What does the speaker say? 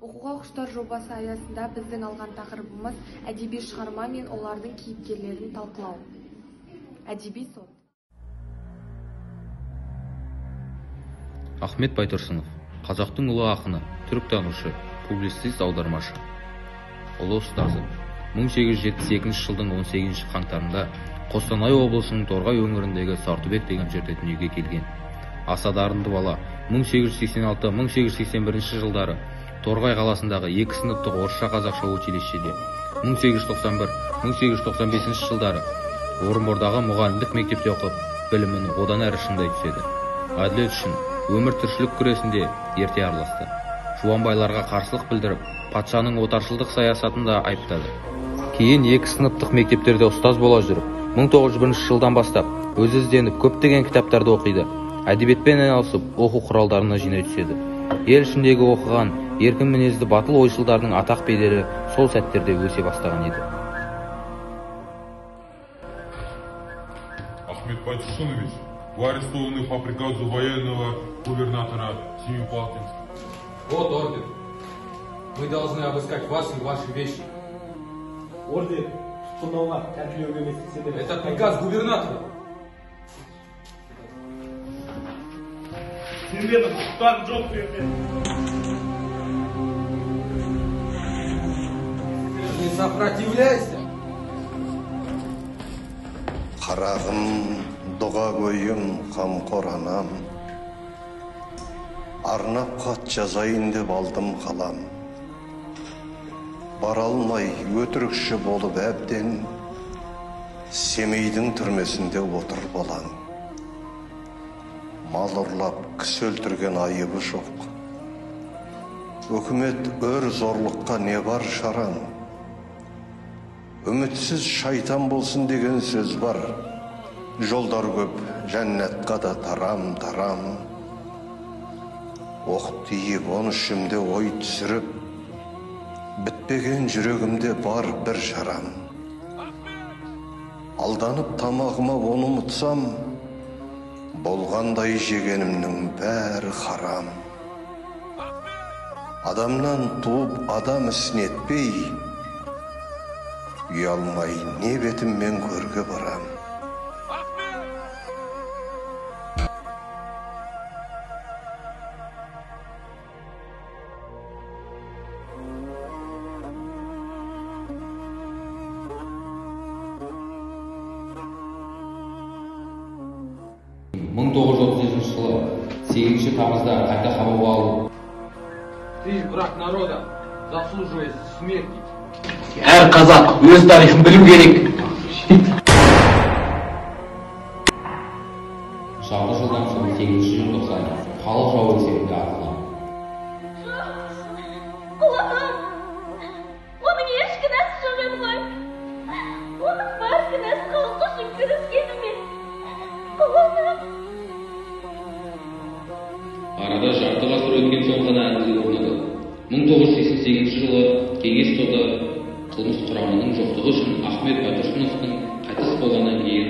Оқуға құштар жобасы аясында біздің алған тақырыбымыз әдеби шығарма мен олардың кейіпкерлерін талқылау. Әдеби сот. Ахмет Байтұрсынов, қазақтың ұлы ақыны, түріктанушы, публицист, аудармашы. Ұлы ұстазы. 1872 жылдың 18 қаңтарында Қостанай облысының Торғай өңіріндегі Сартүбек деген жерде дүниеге келген. Аса дарынды бала 1886-1881 жылдары Торғай қаласындағы 2 сыныптық орысша қазақша училищеде, 1891-1895 жылдары Орынбордағы мұғалімдік мектепте оқып, білімін одан әрі шыңдай түседі. Әділет үшін өмір тіршілік күресінде ерте араласты. Жуанбайларға қарсылық білдіріп, патшаның отаршылдық саясатында айыптады. Кейін 2 сыныптық мектептерде ұстаз бола жүріп, 1901 жылдан бастап өзі ізденіп көптеген кітаптарды оқиды. Әдебиетпен айналысып, оқу құралдарына жинай түседі. Ел ішіндегі оқыған, еркін мінезді батыл ойшылдардың атақ беделі сол сәттерде өсе бастаған еді. Ахмет Байтұрсынович, вы арестованы по приказу военного губернатора Семипалатинска. Вот ордер. Мы должны обыскать вас и ваши вещи. Ордер тұтқындауға тәркілеуге емес. Это приказ губернатора. Сервенов, тұтан жоқ берді. Не сопротивляйся. Қарағым, дұға көйім, қамқор анам. Арнап хат жазайын деп алдым қалам. Бара алмай өтірікші болып әбден, Семейдің түрмесінде отыр балаң. Мал ұрлап, кісі өлтірген айыбы жоқ. Өкімет өр зорлыққа не бар шараң? Үмітсіз шайтан болсын деген сөз бар. Жолдар көп, жәннатқа да тарам. Оқ тиіп, оны ішімде ой түсіріп, бітпеген жүрегімде бар бір жарам. Алданып тамағыма оны ұмытсам, болғандай жегенімнің бәрі харам. Адамнан туып адам ісін етпей, ұялмай не бетіммен көрге барам. Мың 1930 жылы 8 тамызда қайта қамауға алынды. Ты враг народа, заслуживаешь смерти. Әр қазақ өз тарихын білу керек. Жарты жылдан соң 8 желтоқсан халық жауы есебінде атылған. Құлағым! Оның еш кінәсі жоқ еді ғой. Оның бар кінәсі халық үшін күрескенімен. Құлағым! Арада жарты ғасыр өткен соң ғана әділдік орнады. 1988 жылы кеңес соты қылмыс құрамының жоқтығы үшін Ахмет Байтұрсыновтың қайтыс болғаннан кейін